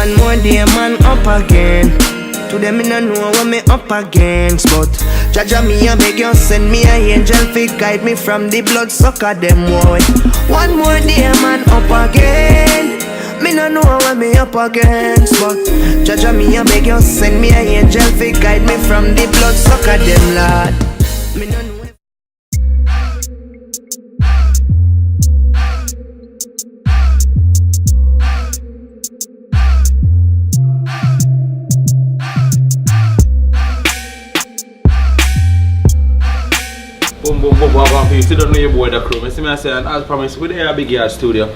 One more day, man, up again. To them, me no know what me up against, but Jaja me a beg you send me a angel fi guide me from the blood sucker them boy. One more day, man, up again. Me no know what me up against, but Jaja me a beg you send me a angel fi guide me from the blood sucker them lad. Me no know. You still don't know your boy Dakrome. You see me I say, and as promised, we're there at Big Yard Studio.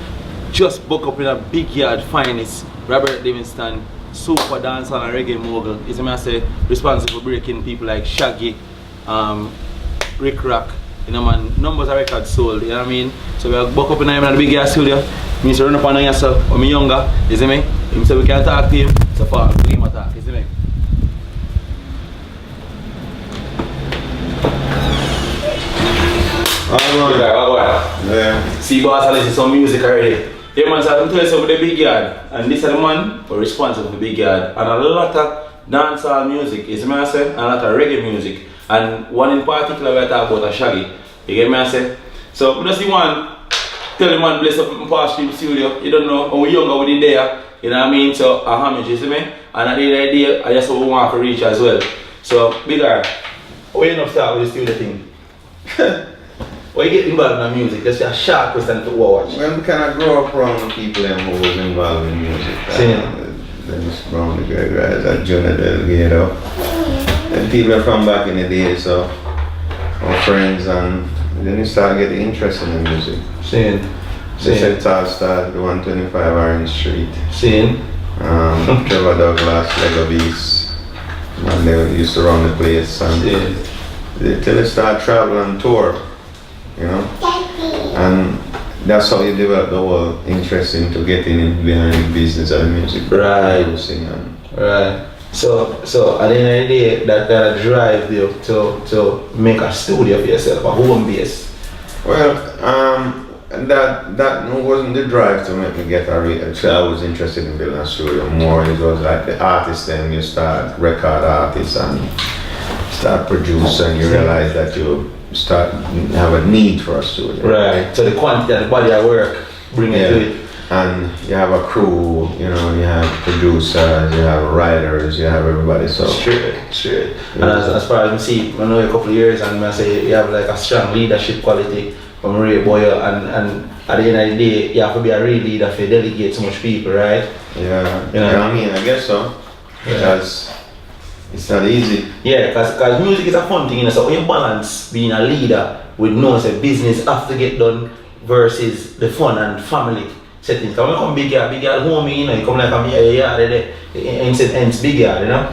Just book up in a Big Yard finest, Robert Livingston, super dancehall and reggae mogul. You see me I say, responsible for breaking people like Shaggy, Rick Rock, you know man, numbers of records sold, you know what I mean? So we are book up in the Big Yard Studio. Me say run up on yourself, when me younger, you see me? Him say we can talk to him, so far, we him attack, you see me? Yeah. See, boss, I listen to some music already. Yeah, man, so I'm telling you something with the Big Yard. And this is the man who is responsible for the Big Yard. And a lot of dancehall music, is me I say, and a lot of reggae music. And one in particular we talk about a Shaggy. You get me I say? So, I just see one, tell the man bless up in past stream studio. You don't know, when we younger we did there. You know what I mean? So, a homage, you see me? And at the end of the day, I just want to reach as well. So, Big Yard, how you not start with the studio thing? Why you get involved in music? That's a sharp question to watch. Well, we kind of grow up around people who was involved in music. Dennis Brown, the great guys at Junior Del Ghetto. And people are from back in the day, so our friends, and then you start getting interested in music. They started the 125 Orange Street. Trevor Douglas, Lego Beast, and they used to run the place. And till they start traveling and tour. You know, and that's how you develop the whole interest into getting in behind the business of music. Right. Right. So at the end of the day, that kind of drive you to make a studio for yourself, a home base. Well, that wasn't the drive to make me get a real. So I was interested in building a studio more. It was like the artist, then you start record artists and start producing. You realize that you start have a need for a studio. Right. So the quantity and the body of work bring it to it. And you have a crew, you know, you have producers, you have writers, you have everybody. So straight. And as far as I see, I know you a couple of years and I say you have like a strong leadership quality from Ray Boyle, and at the end of the day you have to be a real leader to delegate so much people, right? Yeah. You know? I mean, I guess so. Because it's not easy. Yeah, because music is a fun thing, you know, so you balance being a leader with knowing that business have to get done versus the fun and family settings. Because when you come big yard homie, you know, you come like a yard, ends big yard, you know.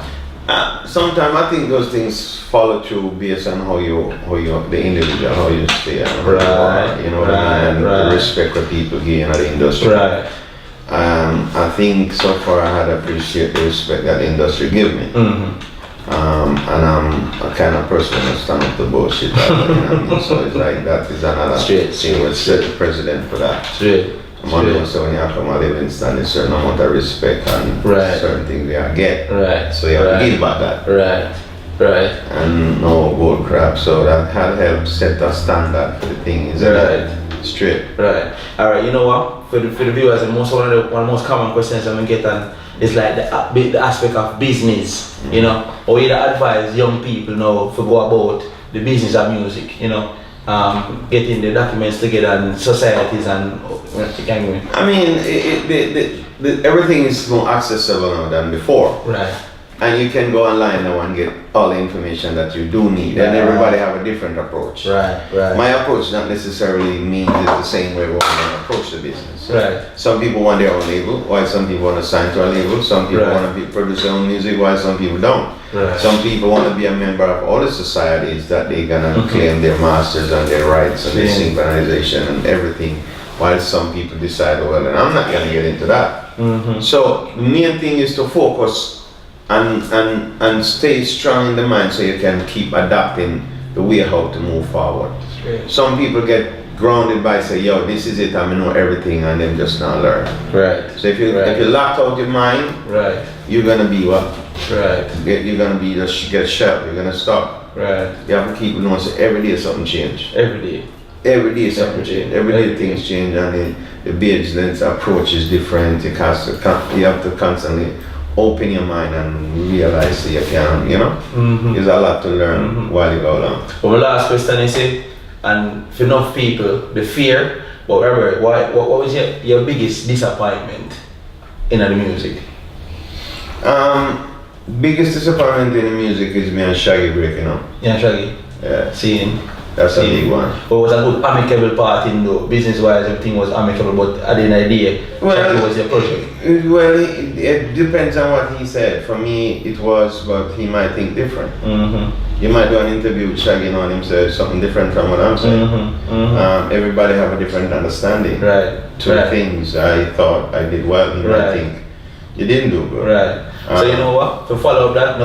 Sometimes I think those things follow through based on how you the individual, how you stay, and right, you know what I mean, and the respect that people give in the industry. Right. I think so far I had appreciated the respect that the industry give me. And I'm a kind of person who stand up to bullshit. You know what I mean? So it's like that is another thing with set the president for that. I'm only so when you come to Livingston, there's a certain amount of respect and certain things we get. Right. So you have to give back that. Right. And no bull crap. So that had helped set a standard for the thing, isn't it? Straight. Right. Alright, you know what? For the viewers, one of the most common questions I'm get on is like the aspect of business, you know, or you advise young people now to go about the business of music, you know, getting the documents together and societies and I mean, everything is more accessible now than before. Right. And you can go online now and get all the information that you do need. And everybody have a different approach. Right. My approach not necessarily means it's the same way we're going to approach the business. Right. Some people want their own label, while some people want to sign to a label. Some people want to produce their own music, while some people don't. Right. Some people want to be a member of all the societies that they're going to claim their masters and their rights and their synchronization and everything, while some people decide, well, and I'm not going to get into that. So the main thing is to focus and stay strong in the mind so you can keep adapting the way how to move forward. Some people get grounded by say, yo, this is it, I know everything, and then just not learn. Right. So if you lock out your mind, right, you're gonna be what? Right. You're gonna be just get shut. You're gonna stop. Right. You have to keep knowing. So every day something change. Every day. Every day something change. Every day things change, and the business approach is different. You have to constantly open your mind and realize that you can. You know, there's a lot to learn while you go along. Well, my last question is it, and for enough people, the fear. But Robert, what was your biggest disappointment in the music? Biggest disappointment in the music is me and Shaggy breaking up. Yeah, Shaggy. Yeah. Seeing. That's a big one. But it was a good amicable part in though. Business wise, everything was amicable, but at the end of the day, Shaggy was your project. Well, it depends on what he said. For me, it was, but he might think different. You might do an interview with Shaggy and him say something different from what I'm saying. Everybody have a different understanding. Right. To things. I thought I did well, he might think you didn't do good. Right. So you know what? To follow up that,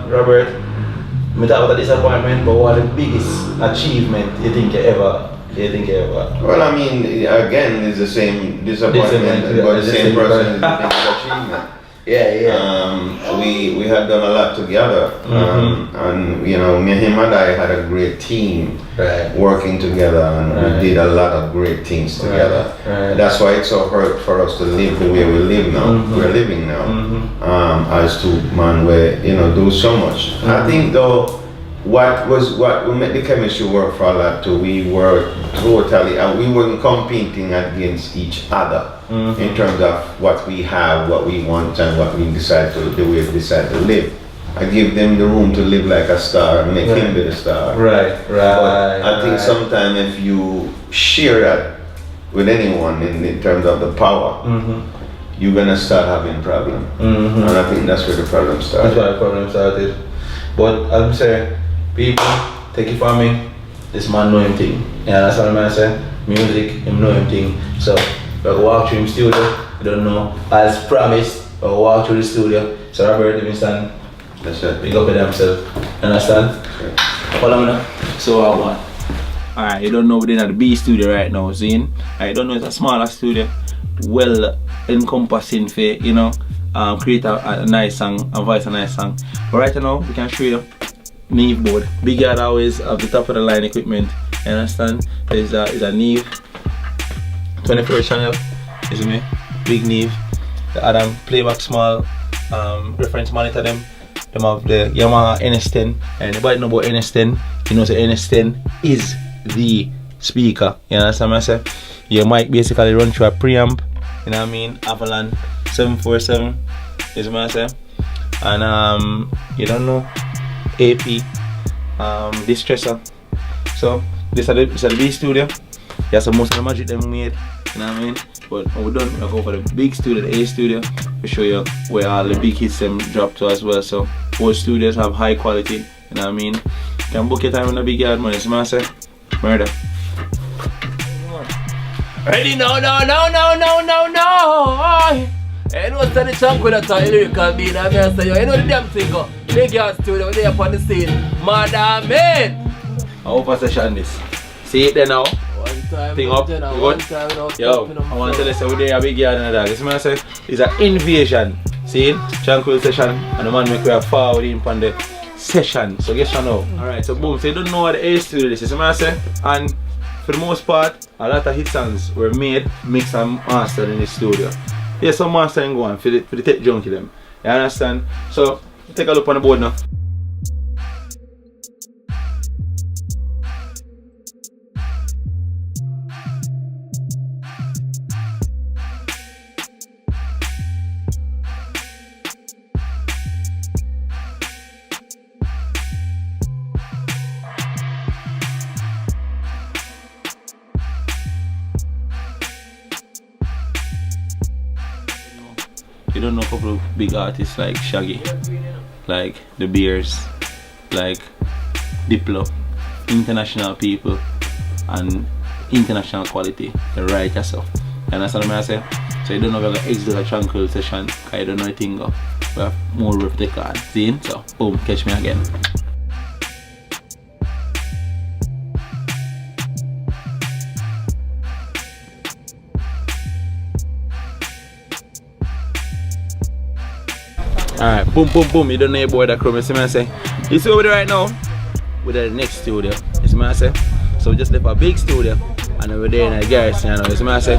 Robert, we talk about the disappointment, but what the biggest achievement you think you ever? Well, I mean, again, it's the same disappointment, but the same person is the biggest achievement. Yeah. We had done a lot together, and you know, him and I had a great team working together, and we did a lot of great things together. That's why it's so hard for us to live the way we live now. We're living now as two men, where you know do so much. I think though, what we made the chemistry work for a lot too. We were totally, we weren't competing against each other. In terms of what we have, what we want, and what we decide to, the way we decide to live. I give them the room to live like a star and make him be the star. But I think sometimes if you share that with anyone in terms of the power, you're gonna start having problem. And I think that's where the problem started. That's where the problem started. But I'm saying, people, take it from me, this man know him thing. Yeah, that's what I'm saying. Music, him know him thing. So we'll walk through his studio, I don't know. As promised, we'll walk through the studio. So Robert Livingston, that's it. Big up with himself. Understand? Follow me now. So I want. Alright, you don't know we're in the B studio right now, Zane. I don't know, it's a smaller studio. Well encompassing for, you know, create a nice song, and voice a nice song. But right now, we can show you Neve board. Big Yard always have the top of the line equipment. You understand? There's a Neve 24 channel, isn't it? Big Neve. The Adam playback small reference monitor them have the Yamaha NS10, and anybody know about NS10, you know the NS10 is the speaker. You understand what I say? Your mic basically run through a preamp, you know what I mean? Avalon 747 is what I say. And you don't know, AP distressor. So this is the B studio. Yeah, so most of the magic them made, you know what I mean? But when we're done, we'll go for the big studio, the A studio, to show you where all the big hits them drop to as well. So both studios have high quality, you know what I mean? You can book your time in the Big Yard, man. It's massive. Murder. Ready? No. I know what's the chunk with a lyrical beat. I mean, say, you know the damn thing go. Big Yard studio, they up on the scene. Madam man. I hope I session this. See it there now. One time, Thing up. Yo, I want to tell you, we're there a Big Yard and a dog. This man says it's an invasion. See? Tranquil session, and the man make we a forward in on the session. So guess what now? Alright, so boom, so you don't know what the A studio this is, man say? And for the most part, a lot of hit songs were made, mixed and mastered in the studio. There's some mastering going for the tech junkie them. You understand? So take a look on the board now. You don't know a couple of big artists like Shaggy, like The Beers, like Diplo, international people and international quality, the right yourself. And that's what I'm saying. So you don't know if you're exit a tranquil session, because you don't know anything go. We have more with the card. See? So boom, catch me again. Alright, boom, boom, boom. You don't know your boy Dakrome, you see me I say? You see over there right now? We're at the next studio, you see me I say? So we just left a big studio and we're there in a garrison, you know, you see me I say?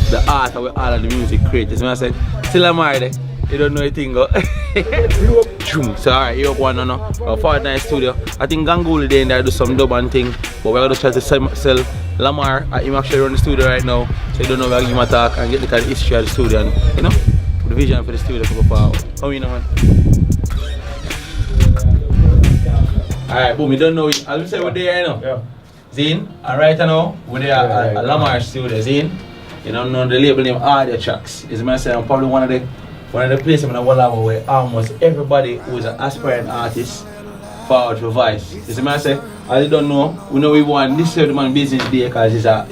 The art of all of the music created, you see me I say? Still I'm there, you don't know anything, go. So alright, you up one now, a Fortnite studio. I think Ganguli there and there do some dub and thing, but we're gonna try to sell Lamar. Him actually run the studio right now, so you don't know we're gonna give him a talk and get the kind of history of the studio and, you know, the vision for the studio to go forward. How you know, man? Alright, boom, you don't know it. I'll say we're there right now. Yeah. Zine, and right now, we're there at Lamar studio, Zine. You don't know the label name Audio Tracks. It's myself, I'm probably one of the places in the world where almost everybody who is an aspiring artist forward for voice. You see me I say, as you don't know, we know we want this man business day because it's a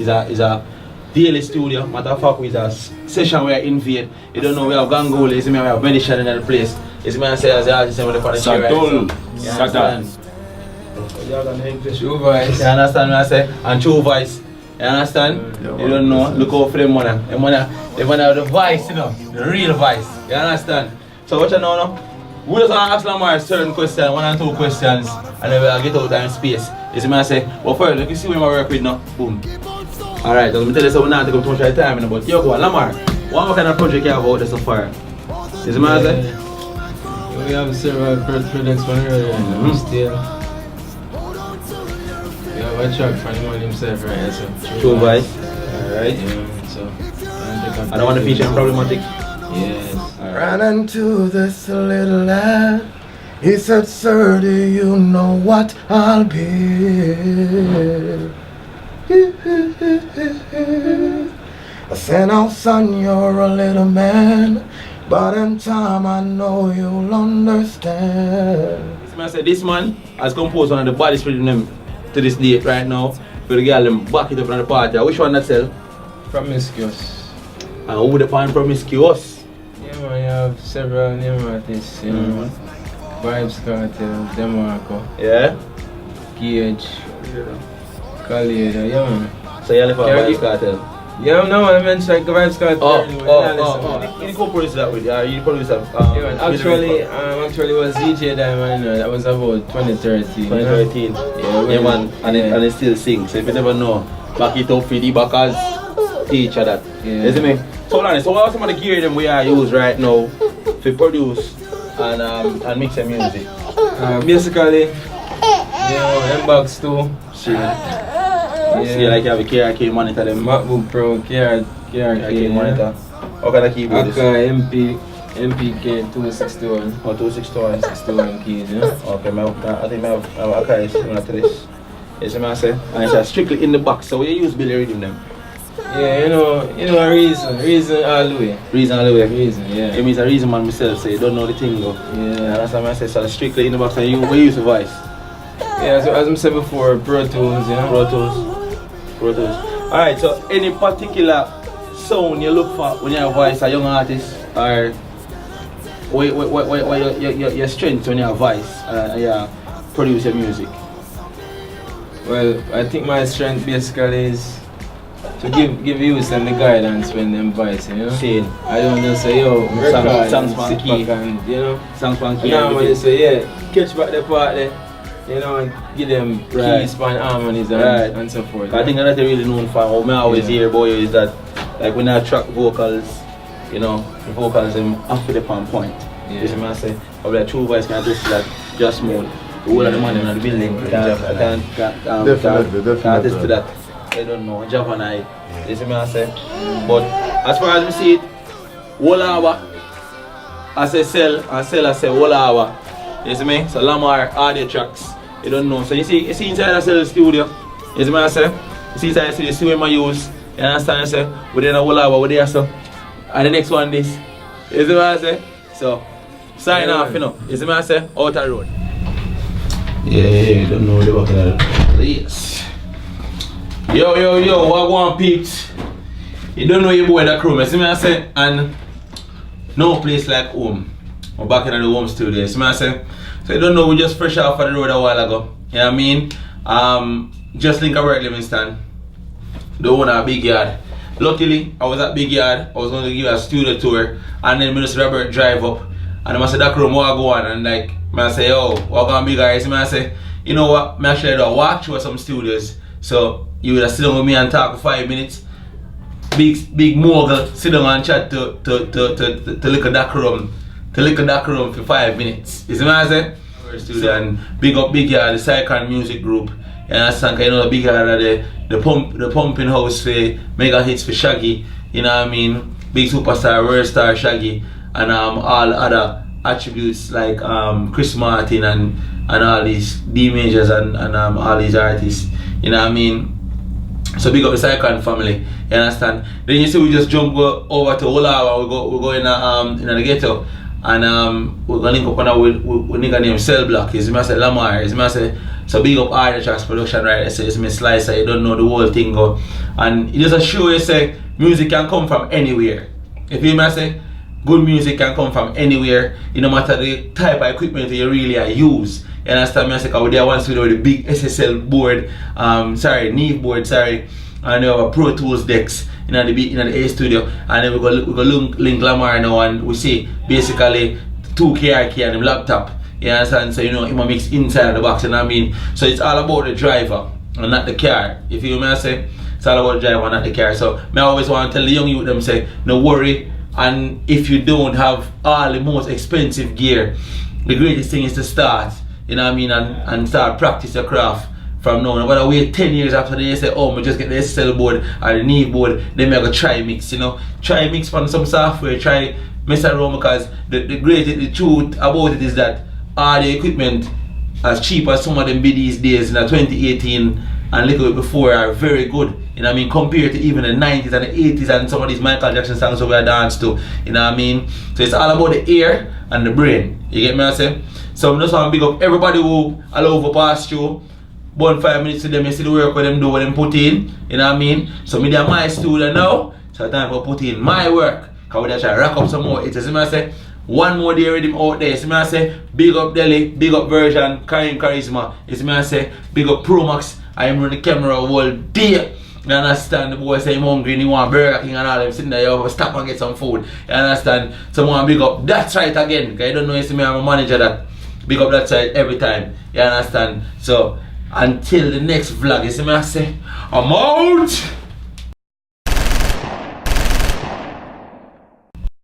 daily studio. Matter of fact, it's a session where I invade. You don't know we have Gangoli, you see me we have medicine in the place. You see me I say as the artist and with the chair right. True voice. You understand me I say? And true voice. You understand? You don't know, look out for the money. The money have the voice, you know, the real voice. You understand? So what you know now? We just ask Lamar certain questions, 1 and 2 questions, and then we'll get out of space. You see me I say, but first, you can see where I work with now. Boom. Alright, let me tell you something now to go too much time, but yo go on, Lamar, what kind of project you have out there so far? You see me I say? We have several projects for here, still. We have a track for the man himself right here, so. True voice. Alright. Yeah, so. I don't want to feature problematic. Yes. Ran into this little lad. He said, sir, do you know what I'll be? I said, now son, you're a little man, but in time I know you'll understand. I said, this man has composed one of the baddest rhythm to this date right now. For the girl them back it up on the party. Which one that sell? Promiscuous. And who the find Promiscuous? Yeah man, you have several name artists, you know. Vibes Cartel, Demarco. Yeah? Gage. Khalid, yeah man. So you left for Vibes Cartel? Yeah, no, I mentioned like Vibes Cartel. You co-produce that with you produce that? Actually was DJ Diamond, that was about 2013. 2013? Yeah man, and it still sings. So if you never know, back it up for the backers, teach her that. Yeah. You see me? So what are some of the gear them we are use right now to produce and mix the music? Basically, you know, M-Box too. See, like you have a KRK monitor them. MacBook Pro, KRK monitor. What kind of keyboard is it? MPK 261. Oh, 261. 61 keys, you know? Okay, I think I have a car similar to this. You see what I say? And it's strictly in the box, so we use Billy Rhythm them. Yeah, you know a reason all the way. Reason all the way? Reason, yeah. It means a reason man myself, so you don't know the thing though. Yeah. That's what I say, so strictly in the box, and we use the voice. Yeah, so as I said before, Pro Tools, you know? Pro Tools. Alright, so any particular sound you look for when you're a voice, a young artist, or what your strength when you're a voice, you produce your music? Well, I think my strength basically is to give youth them the guidance when them voice, you know? Same. I don't just say, yo, record, songs sit funky. back and, you know? Songs funky. No, man, you say, yeah, catch back the part there, you know, and give them keys, span harmonies and so forth. I think that's really known for what I always hear about you is that, like when I track vocals, you know, the vocals them after the point. Yeah. You see what I say? But like true voice can just like just mode. The whole of the man in the building can't attest to that. I don't know, Japan you see what I say? But as far as we see it, whole hour, I say sell, I say whole hour. You see me? So Lamar, audio tracks, you don't know. So you see inside I sell the studio, you see what I say? You see inside I see the studio I use, you understand I say? Within a whole hour, we're there so. And the next one this, you see what I say? So, sign off, you know, you see what I say? Outer road. Yeah, you don't know the working at it. Yes. Yo, what one peeps? You don't know your boy Dakrome, you see what I say? And no place like home. We're back in the home studio, you see what I say? So you don't know, we just fresh off of the road a while ago. You know what I mean? Just link a work Livingston. Don't want a big yard. Luckily, I was at Big Yard. I was going to give a studio tour, and then Minister Robert drive up, And I say Dakrome what go on and like I say yo, what gonna be guys? I say, you know what, I actually do a walk through some studios. So you would have sit down with me and talk for 5 minutes. Big mogul sit down and chat to little Dakrome for 5 minutes. You see what I say? So, and big up Big Yard, the Cycon music group. You understand? Cause you know the Big Yard are the pumping house for mega hits for Shaggy. You know what I mean? Big superstar, world star Shaggy, and all other attributes like Chris Martin and all these D majors and all these artists. You know what I mean? So big up the Cycon family. You understand? Then you see we just jump over to Olawa. We go in the ghetto. And we're gonna link up on with nigga named Cell Block. Is me say Lamar. Is me say so big up all the tracks production right. So it's me Slicer. You don't know the whole thing go. And it just show you say music can come from anywhere. If you say good music can come from anywhere. It no matter the type of equipment you really use. You understand me? I say cause we there once with the big SSL board. Neve board. And they have a Pro Tools decks in the A studio, and then we go link Lamar now, and we see basically 2 KRK and the laptop. You understand? So you know, it mix inside of the box. You know what I mean? So it's all about the driver and not the car. If you may say, it's all about the driver and not the car. So I always want to tell the young youth them say, no worry. And if you don't have all the most expensive gear, the greatest thing is to start. You know what I mean? And start practice your craft. From now, but I wait 10 years after they say, oh, I just get the SSL board or the Neve board, then I go try mix, you know. Try mix from some software, try mess around, because the truth about it is that all the equipment, as cheap as some of them be these days in 2018 and little bit before, are very good. You know what I mean? Compared to even the 90s and the 80s and some of these Michael Jackson songs that we dance to. You know what I mean? So it's all about the ear and the brain. You get me I say? So I just want to big up everybody who all over past you. 1 5 minutes to them, you see the work what them do, what them put in, you know what I mean? So me there my studio now, so time for put in my work. Cause we just try to rack up some more. It's as I say, one more day rhythm out there. So I say, big up Delhi, big up Version, Karim Charisma. It's me I say, big up Pro Max. I am running the camera all day. You understand? The boy say I'm hungry and he want Burger King and all them sitting there, you have to stop and get some food. You understand? So I want to big up Datzryte again. Cause you don't know, you see me, I'm a manager that big up Datzryte every time. You understand? So until the next vlog, you see me I say, I'm out!